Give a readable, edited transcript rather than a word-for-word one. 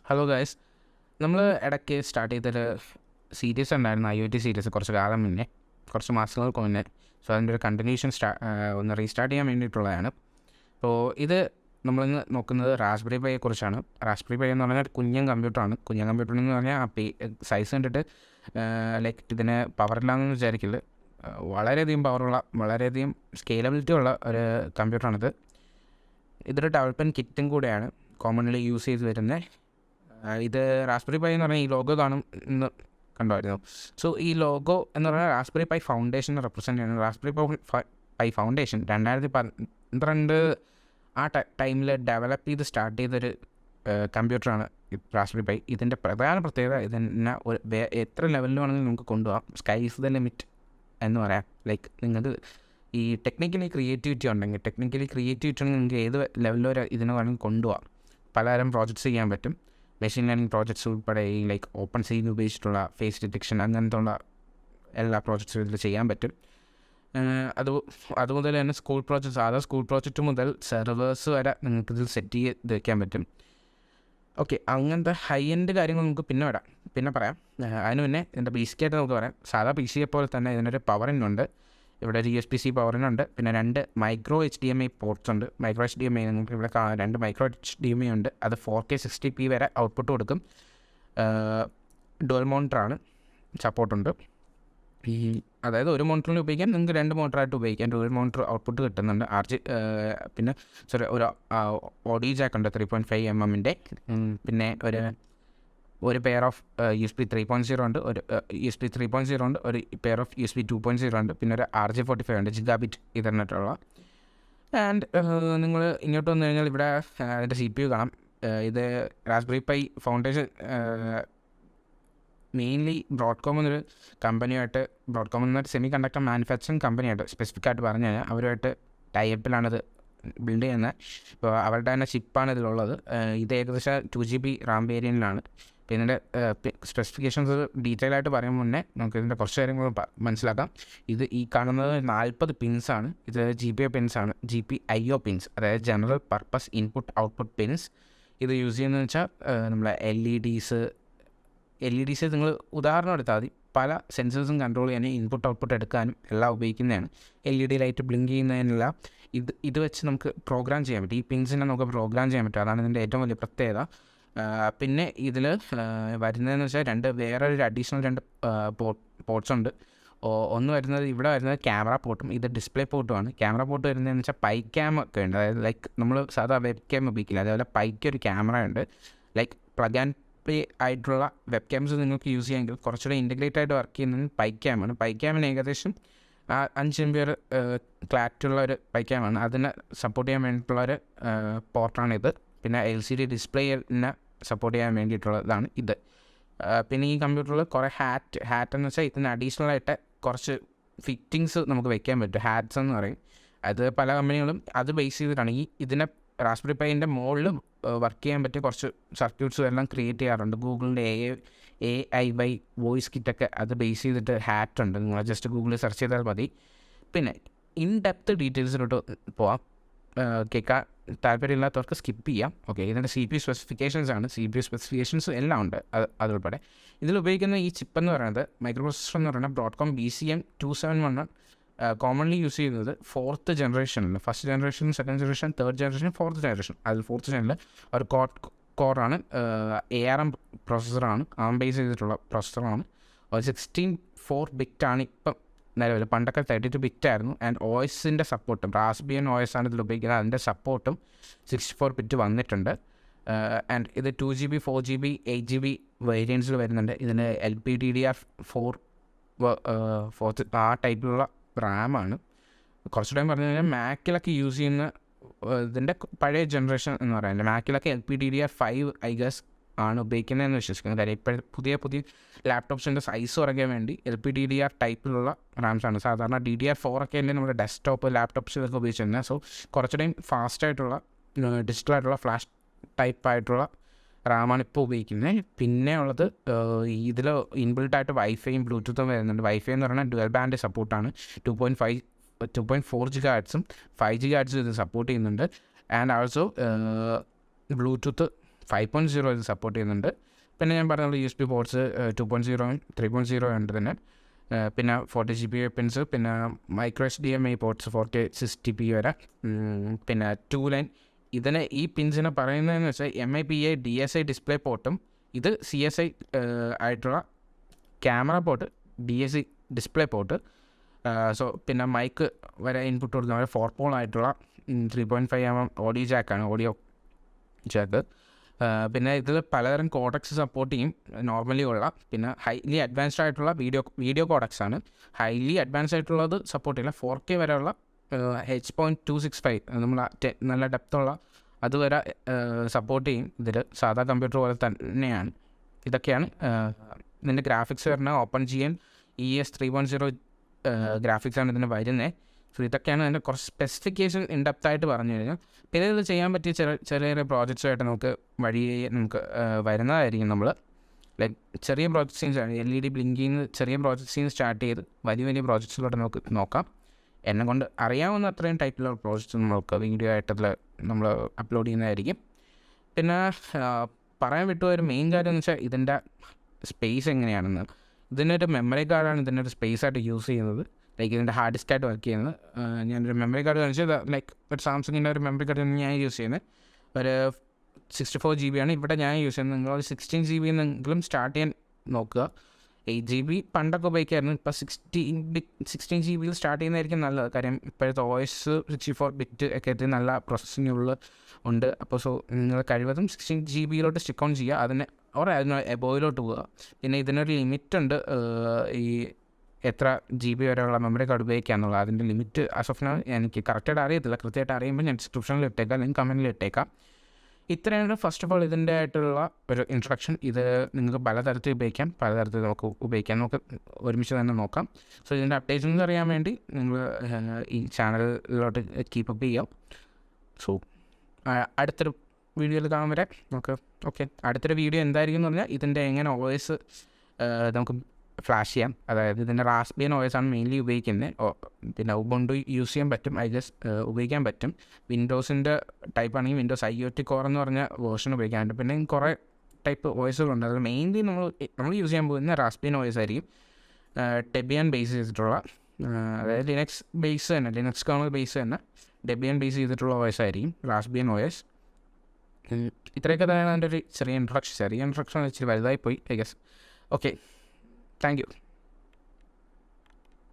Hello guys, നമ്മൾ ഇടയ്ക്ക് start ചെയ്തൊരു സീരീസ് ഉണ്ടായിരുന്നു, IoT സീരീസ്, കുറച്ച് കാലം മുന്നേ, കുറച്ച് മാസങ്ങൾക്ക് മുന്നേ. സോ അതിൻ്റെ ഒരു കണ്ടിന്യൂഷൻ ഒന്ന് റീസ്റ്റാർട്ട് ചെയ്യാൻ വേണ്ടിയിട്ടുള്ളതാണ്. അപ്പോൾ ഇത് നമ്മളിന്ന് നോക്കുന്നത് റാസ്ബെറി പൈയെ കുറിച്ചാണ്. റാസ്ബെറി പൈ എന്ന് പറഞ്ഞാൽ ഒരു കുഞ്ഞൻ കമ്പ്യൂട്ടറാണ്. കുഞ്ഞൻ കമ്പ്യൂട്ടർ എന്ന് പറഞ്ഞാൽ സൈസ് കണ്ടിട്ട് ലൈക്ക് ഇതിന് പവറില്ലാന്ന് വിചാരിക്കില്ല. വളരെയധികം പവറുള്ള, വളരെയധികം സ്കെയിലബിലിറ്റി ഉള്ള ഒരു കമ്പ്യൂട്ടറാണിത്. ഇതൊരു ഡെവലപ്മെൻറ്റ് കിറ്റും കൂടെയാണ് കോമൺലി യൂസ് ചെയ്ത് വരുന്നത്. ഇത് റാസ്ബെറി പൈ എന്ന് പറഞ്ഞാൽ ഈ ലോഗോ കാണും എന്ന് കണ്ടുമായിരുന്നു. സോ ഈ ലോഗോ എന്ന് പറഞ്ഞാൽ റാസ്ബെറി പൈ ഫൗണ്ടേഷനെ റെപ്രസെൻ്റ് ചെയ്യുന്നത്. റാസ്ബെറി പൈ ഫൗണ്ടേഷൻ 2012 ആ ടൈമിൽ ഡെവലപ്പ് ചെയ്ത് സ്റ്റാർട്ട് ചെയ്തൊരു കമ്പ്യൂട്ടറാണ് റാസ്ബെറി പൈ. ഇതിൻ്റെ പ്രധാന പ്രത്യേകത ഇതിനെ എത്ര ലെവലിൽ വേണമെങ്കിലും നമുക്ക് കൊണ്ടുപോകാം. സ്കൈ ഈസ് ദ ലിമിറ്റ് എന്ന് പറയാം. ലൈക്ക് നിങ്ങൾക്ക് ഈ ടെക്നിക്കലി ക്രിയേറ്റിവിറ്റി ഉണ്ടെങ്കിൽ നിങ്ങൾക്ക് ഏത് ലെവലിൽ വരെ ഇതിനെ വേണമെങ്കിൽ കൊണ്ടുപോകാം. പലതരം പ്രോജക്ട്സ് ചെയ്യാൻ പറ്റും. മെഷീൻ ലേണിംഗ് പ്രോജക്ട്സ് ഉൾപ്പെടെ ഈ ലൈക്ക് ഓപ്പൺ സീ ഉപയോഗിച്ചിട്ടുള്ള ഫേസ് ഡിറ്റക്ഷൻ അങ്ങനത്തെ ഉള്ള എല്ലാ പ്രോജക്ട്സും ഇതിൽ ചെയ്യാൻ പറ്റും. അതുമുതൽ തന്നെ സ്കൂൾ പ്രോജക്റ്റ് മുതൽ സെർവേഴ്സ് വരെ നിങ്ങൾക്ക് ഇതിൽ സെറ്റ് ചെയ്ത് വയ്ക്കാൻ പറ്റും. ഓക്കെ, അങ്ങനത്തെ ഹൈ എൻഡ് കാര്യങ്ങൾ നമുക്ക് പിന്നെ പറയാം. അതിന് മുന്നേ ഇതിൻ്റെ ബേസിക്കായിട്ട് നമുക്ക് പറയാം. സാധാ PCയെ പോലെ തന്നെ ഇതിനൊരു പവറിനുണ്ട്. ഇവിടെ ഒരു USB-C പവറിനുണ്ട്. പിന്നെ 2 micro-HDMI പോർട്ട്സ് ഉണ്ട്. micro-HDMI നിങ്ങൾക്ക് ഇവിടെ 2 micro-HDMI ഉണ്ട്. അത് 4K 60p വരെ ഔട്ട്പുട്ട് കൊടുക്കും. ഡുവൽ മോണിറ്ററാണ്, സപ്പോർട്ടുണ്ട്. അതായത് ഒരു മോണിറ്ററിൽ ഉപയോഗിക്കാൻ നിങ്ങൾക്ക് 2 മോണിറ്ററായിട്ട് ഉപയോഗിക്കാം. ഡുവൽ മോണിറ്റർ ഔട്ട്പുട്ട് കിട്ടുന്നുണ്ട്. പിന്നെ ഒരു ഓഡിയോ ജാക്ക് ഉണ്ട് 3.5mm. പിന്നെ ഒരു പെയർ ഓഫ് USB 3.0 ഉണ്ട്, ഒരു USB 3.0 ഉണ്ട്, ഒരു പെയർ ഓഫ് USB 2.0 ഉണ്ട്, പിന്നെ ഒരു RJ45 ഉണ്ട്, Gigabit Ethernet ഉള്ള. ആൻഡ് നിങ്ങൾ ഇങ്ങോട്ട് വന്നു കഴിഞ്ഞാൽ ഇവിടെ അതിൻ്റെ CPU കാണാം. ഇത് raspberry pi foundation mainly Broadcom എന്നൊരു കമ്പനിയായിട്ട്, ബ്രോഡ്കോം എന്നൊരു സെമി കണ്ടക്ടർ മാനുഫാക്ചറിങ് കമ്പനിയായിട്ട് സ്പെസിഫിക് ആയിട്ട് പറഞ്ഞു കഴിഞ്ഞാൽ അവരുമായിട്ട് ടൈപ്പിലാണിത് ബിൽഡ് ചെയ്യുന്നത്. ഇപ്പോൾ അവരുടെ തന്നെ ചിപ്പാണ് ഇതിലുള്ളത്. ഇത് ഏകദേശം 2GB RAM വേരിയൻറ്റിലാണ്. പിന്നെ ഇതിൻ്റെ സ്പെസിഫിക്കേഷൻസ് ഡീറ്റെയിൽ ആയിട്ട് പറയുമ്പോൾ മുന്നേ നമുക്ക് ഇതിൻ്റെ കുറച്ച് കാര്യങ്ങൾ മനസ്സിലാക്കാം. ഇത് ഈ കാണുന്നത് 40 പിൻസാണ്. ഇത് GPIO പിൻസാണ്. GPIO പിൻസ്, അതായത് general purpose input output pins. ഇത് യൂസ് ചെയ്യുന്നതെന്ന് വെച്ചാൽ നമ്മളെ LEDs നിങ്ങൾ ഉദാഹരണം എടുത്താൽ മതി. പല സെൻസേഴ്സും കൺട്രോൾ ചെയ്യാനും ഇൻപുട്ട് ഔട്ട്പുട്ട് എടുക്കാനും എല്ലാം ഉപയോഗിക്കുന്നതാണ്. LED ലൈറ്റ് ബ്ലിങ്ക് ചെയ്യുന്നതിനെല്ലാം ഇത് വെച്ച് നമുക്ക് പ്രോഗ്രാം ചെയ്യാൻ പറ്റും. ഈ പിൻസിനെ നമുക്ക് പ്രോഗ്രാം ചെയ്യാൻ പറ്റും. അതാണ് ഇതിൻ്റെ ഏറ്റവും വലിയ പ്രത്യേകത. പിന്നെ ഇതിൽ വരുന്നതെന്ന് വെച്ചാൽ വേറൊരു അഡീഷണൽ 2 പോർട്ട്സ് ഉണ്ട്. ഒന്ന് ഇവിടെ വരുന്നത് ക്യാമറ പോർട്ടും ഇത് ഡിസ്പ്ലേ പോർട്ടുമാണ്. ക്യാമറ പോർട്ട് വരുന്നതെന്ന് വെച്ചാൽ പൈ ക്യാം ഒക്കെ ഉണ്ട്. അതായത് ലൈക്ക് നമ്മൾ സാധാ വെബ് ക്യാം ഉപയോഗിക്കില്ല, അതേപോലെ പൈക്ക് ഒരു ക്യാമറ ഉണ്ട്. ലൈക്ക് പ്ലഗ് ആൻഡ് പ്ലേ ആയിട്ടുള്ള വെബ് ക്യാംസ് നിങ്ങൾക്ക് യൂസ് ചെയ്യാമെങ്കിൽ കുറച്ചുകൂടെ ഇൻറ്റഗ്രേറ്റ് ആയിട്ട് വർക്ക് ചെയ്യുന്നത് പൈ ക്യാമാണ്. പൈ ക്യാമിന് ഏകദേശം 5 MB ക്ലാരിറ്റിയുള്ള ഒരു പൈ ക്യാമാണ്. അതിനെ സപ്പോർട്ട് ചെയ്യാൻ വേണ്ടിയിട്ടുള്ളൊരു പോർട്ടാണിത്. പിന്നെ LCD ഡിസ്പ്ലേനെ സപ്പോർട്ട് ചെയ്യാൻ വേണ്ടിയിട്ടുള്ളതാണ് ഇത്. പിന്നെ ഈ കമ്പ്യൂട്ടറിൽ കുറേ ഹാറ്റ് എന്ന് വെച്ചാൽ ഇതിന് അഡീഷണൽ ആയിട്ട് കുറച്ച് ഫിറ്റിങ്സ് നമുക്ക് വെക്കാൻ പറ്റും. ഹാറ്റ്സ് എന്ന് പറയും. അത് പല കമ്പനികളും അത് ബേസ് ചെയ്തിട്ടാണ് ഇതിനെ റാസ്ബെറി പൈൻ്റെ മുകളിൽ വർക്ക് ചെയ്യാൻ പറ്റിയ കുറച്ച് സർക്യൂട്ട്സും എല്ലാം ക്രിയേറ്റ് ചെയ്യാറുണ്ട്. ഗൂഗിളിൻ്റെ AI വോയിസ് കിറ്റൊക്കെ അത് ബേസ് ചെയ്തിട്ട് ഹാറ്റ് ഉണ്ട്. നിങ്ങൾ ജസ്റ്റ് ഗൂഗിളിൽ സെർച്ച് ചെയ്താൽ മതി. പിന്നെ ഇൻ ഡെപ്ത് ഡീറ്റെയിൽസിലോട്ട് പോവാം. കേൾക്കാൻ താല്പര്യമില്ലാത്തവർക്ക് സ്കിപ്പ് ചെയ്യാം. ഓക്കെ, ഇതിൻ്റെ CPU സ്പെസിഫിക്കേഷൻസ് ആണ്. CPU സ്പെസിഫിക്കേഷൻസ് എല്ലാം ഉണ്ട് അതുൾപ്പെടെ. ഇതിലുപയോഗിക്കുന്ന ഈ ചിപ്പ് എന്ന് പറയുന്നത് മൈക്രോപ്രൊസസ്സർ എന്ന് പറയുന്നത് Broadcom BCM2711 കോമൺലി യൂസ് ചെയ്യുന്നത് 4th ജനറേഷനിൽ. First generation, second generation, third generation, 4th generation. അതിൽ 4th ജനറേഷനിൽ ഒരു കോറാണ്. ARM പ്രോസസ്സറാണ്. ARM ബേസ് ചെയ്തിട്ടുള്ള പ്രോസസ്സറാണ്. 16/4 ബിറ്റാണ് ഇപ്പം നിലവിൽ. പണ്ടൊക്കെ 32 ബിറ്റായിരുന്നു. ആൻഡ് OSൻ്റെ സപ്പോർട്ടും റാസ്ബിയൻ OS ആണ് ഇതിൽ ഉപയോഗിക്കുന്നത്. അതിൻ്റെ സപ്പോർട്ടും 64 ബിറ്റ് വന്നിട്ടുണ്ട്. ആൻഡ് ഇത് 2GB 4GB 8GB വേരിയൻസിൽ വരുന്നുണ്ട്. ഇതിന് LPDDR4 ആ ടൈപ്പിലുള്ള റാമാണ്. കുറച്ച് ടൈം പറഞ്ഞു കഴിഞ്ഞാൽ മാക്കിലൊക്കെ യൂസ് ചെയ്യുന്ന ഇതിൻ്റെ പഴയ ജനറേഷൻ എന്ന് പറയുന്നത് മാക്കിലൊക്കെ LPDDR5 I guess ആണ് ഉപയോഗിക്കുന്നതെന്ന് വിശ്വസിക്കുന്നത്. കാര്യം ഇപ്പോഴത്തെ പുതിയ ലാപ്ടോപ്സിൻ്റെ സൈസ് കുറയ്ക്കാൻ വേണ്ടി LPDDR ടൈപ്പിലുള്ള റാംസാണ്. സാധാരണ DDR4 ഒക്കെ തന്നെ നമ്മുടെ ഡെസ്ക്ടോപ്പ് ലാപ്ടോപ്സിലൊക്കെ ഉപയോഗിച്ചിരുന്നത്. സോ കുറച്ച് ടൈം ഫാസ്റ്റായിട്ടുള്ള ഡിജിറ്റലായിട്ടുള്ള ഫ്ലാഷ് ടൈപ്പായിട്ടുള്ള റാമാണ് ഇപ്പോൾ ഉപയോഗിക്കുന്നത്. പിന്നെ ഉള്ളത് ഇതിൽ ഇൻബിൽട്ടായിട്ട് വൈഫൈയും ബ്ലൂടൂത്തും വരുന്നുണ്ട്. വൈഫൈ എന്ന് പറഞ്ഞാൽ ഡുവൽ ബാൻഡ് സപ്പോർട്ടാണ്. 2.4 GHz 5 GHz ഇത് സപ്പോർട്ട് ചെയ്യുന്നുണ്ട്. ആൻഡ് ആൾസോ ബ്ലൂടൂത്ത് 5.0 ഇത് സപ്പോർട്ട് ചെയ്യുന്നുണ്ട്. പിന്നെ ഞാൻ പറഞ്ഞ USB പോർട്സ് 2.0 3.0 ഉണ്ട് തന്നെ. പിന്നെ 40 GPIO പിൻസ്, പിന്നെ micro-HDMI പോർട്സ് 40 60p വരെ, പിന്നെ 2 ലൈൻ. ഇതിനെ ഈ പിൻസിനെ പറയുന്നതെന്ന് വെച്ചാൽ MIPI DSI ഡിസ്പ്ലേ പോർട്ടും, ഇത് CSI ആയിട്ടുള്ള camera port, DSI display port. പിന്നെ മൈക്ക് വരെ ഇൻപുട്ട് കൊടുക്കുന്ന 4 പോൾ ആയിട്ടുള്ള 3.5mm ഓഡിയോ ജാക്കാണ്, ഓഡിയോ ജാക്ക്. പിന്നെ ഇതിൽ പലതരം കോഡക്സ് സപ്പോർട്ട് ചെയ്യും നോർമലി ഉള്ള. പിന്നെ ഹൈലി അഡ്വാൻസ്ഡ് ആയിട്ടുള്ള വീഡിയോ കോഡക്സ് ആണ്. ഹൈലി അഡ്വാൻസ്ഡ് ആയിട്ടുള്ളത് സപ്പോർട്ട് ചെയ്യില്ല. 4K വരെയുള്ള H.265 നമ്മൾ നല്ല ഡെപ്തുള്ള അതുവരെ സപ്പോർട്ട് ചെയ്യും. ഇതിൽ സാധാ കമ്പ്യൂട്ടർ പോലെ തന്നെയാണ്. ഇതൊക്കെയാണ് ഇതിൻ്റെ ഗ്രാഫിക്സ് വരുന്നത്. OpenGL ES 3.0 ഗ്രാഫിക്സാണ് ഇതിന് വരുന്നത്. സോ ഇതൊക്കെയാണ് അതിൻ്റെ കുറച്ച് സ്പെസിഫിക്കേഷൻ ഇൻഡെപ്തായിട്ട് പറഞ്ഞു കഴിഞ്ഞാൽ. പിന്നെ ഇത് ചെയ്യാൻ പറ്റിയ ചെറിയ പ്രോജക്ട്സുമായിട്ട് നമുക്ക് നമുക്ക് വരുന്നതായിരിക്കും. നമ്മൾ ലൈക്ക് ചെറിയ പ്രോജക്ട്സിന് LED ബ്ലിങ്കിങ് ചെറിയ പ്രോജക്ട്സിന് സ്റ്റാർട്ട് ചെയ്ത് വലിയ പ്രോജക്ട്സിലോട്ട് നമുക്ക് നോക്കാം. എന്നെ കൊണ്ട് അറിയാവുന്ന അത്രയും ടൈപ്പിലുള്ള പ്രോജക്ട്സ് നമുക്ക് വീഡിയോ ആയിട്ടുള്ള നമ്മൾ അപ്ലോഡ് ചെയ്യുന്നതായിരിക്കും. പിന്നെ പറയാൻ വിട്ടുപോയ ഒരു മെയിൻ കാര്യം എന്ന് വെച്ചാൽ ഇതിൻ്റെ സ്പേസ് എങ്ങനെയാണെന്ന്. ഇതിനൊരു മെമ്മറി കാർഡാണ് ഇതിനൊരു സ്പേസ് ആയിട്ട് യൂസ് ചെയ്യുന്നത്. ലൈക്ക് ഇതിൻ്റെ ഹാർഡ് ഡിസ്കായിട്ട് വർക്ക് ചെയ്യുന്നത്. ഞാനൊരു മെമ്മറി കാർഡ് കാണിച്ചത് ലൈക്ക് ഒരു സാംസങ്ങിൻ്റെ ഒരു മെമ്മറി കാർഡ് ഞാൻ യൂസ് ചെയ്യുന്നത് ഒരു 64 GB ആണ് ഇവിടെ ഞാൻ യൂസ് ചെയ്യുന്നത്. നിങ്ങൾ 16 GB എന്നെങ്കിലും സ്റ്റാർട്ട് ചെയ്യാൻ നോക്കുക. 8 GB പണ്ടൊക്കെ ഉപയോഗിക്കായിരുന്നു. ഇപ്പോൾ 16 GB സ്റ്റാർട്ട് ചെയ്യുന്നതായിരിക്കും നല്ലത്. കാര്യം ഇപ്പോഴത്തെ OS 64 ബിറ്റ് ഒക്കെ ആയിട്ട് നല്ല പ്രോസസ്സിങ്ങുള്ള ഉണ്ട്. അപ്പോൾ സോ നിങ്ങൾ കഴിവതും 16 GB സ്റ്റിക്ക് ഓൺ ചെയ്യുക. അതിന് എബോയിലോട്ട് പോവുക. പിന്നെ ഇതിനൊരു ലിമിറ്റ് ഉണ്ട്, ഈ എത്ര GB വരെയുള്ള മെമ്മറി കാർഡ് ഉപയോഗിക്കുക എന്നുള്ളത്. അതിൻ്റെ ലിമിറ്റ് ആസ് ഓഫ് നൗ എനിക്ക് കറക്റ്റായിട്ട് അറിയത്തില്ല. കൃത്യമായിട്ട് അറിയുമ്പോൾ ഞാൻ ഡിസ്ക്രിപ്ഷനിൽ ഇട്ടേക്കാം, അല്ലെങ്കിൽ കമൻറ്റിൽ ഇട്ടേക്കാം. ഇത്രയാണ് ഫസ്റ്റ് ഓഫ് ഓൾ ഇതിൻ്റെ ആയിട്ടുള്ള ഒരു ഇൻട്രൊഡക്ഷൻ. ഇത് നിങ്ങൾക്ക് പലതരത്തിൽ ഉപയോഗിക്കാം, പലതരത്തിൽ നമുക്ക് ഉപയോഗിക്കാം. നമുക്ക് ഒരുമിച്ച് തന്നെ നോക്കാം. സോ ഇതിൻ്റെ അപ്ഡേഷൻസ് അറിയാൻ വേണ്ടി നിങ്ങൾ ഈ ചാനലിലോട്ട് കീപ്പ് അപ്പ് ചെയ്യാം. സോ അടുത്തൊരു വീഡിയോയിൽ കാണാൻ വരെ ഓക്കെ. അടുത്തൊരു വീഡിയോ എന്തായിരിക്കും എന്ന് പറഞ്ഞാൽ ഇതിൻ്റെ എങ്ങനെ OS നമുക്ക് ഫ്ലാഷ് ചെയ്യാം. അതായത് ഇതിൻ്റെ റാസ്പിയൻ OS ആണ് മെയിൻലി ഉപയോഗിക്കുന്നത്. പിന്നെ ഉബുണ്ടു യൂസ് ചെയ്യാൻ പറ്റും, ഉപയോഗിക്കാൻ പറ്റും. വിൻഡോസിൻ്റെ ടൈപ്പ് ആണെങ്കിൽ വിൻഡോസ് IoT കോർ എന്ന് പറഞ്ഞ വേർഷൻ ഉപയോഗിക്കാൻ പറ്റും. പിന്നെ കുറേ ടൈപ്പ് OSകളുണ്ട്. അത് മെയിൻലി നമ്മൾ യൂസ് ചെയ്യാൻ പോകുന്ന റാസ്പിയൻ OS ആയിരിക്കും. ഡെബിയൻ ബേസ് ചെയ്തിട്ടുള്ള, അതായത് ലിനക്സ് കേർണൽ ബേസ് തന്നെ ഡെബിയൻ ബേസ് ചെയ്തിട്ടുള്ള OS ആയിരിക്കും റാസ്പിയൻ OS. ഇത്രയൊക്കെ തന്നെയാണ് എൻ്റെ ഒരു ചെറിയ ഇൻട്രൊഡക്ഷൻ. ഇച്ചിരി വലുതായി പോയി I guess. Okay, thank you.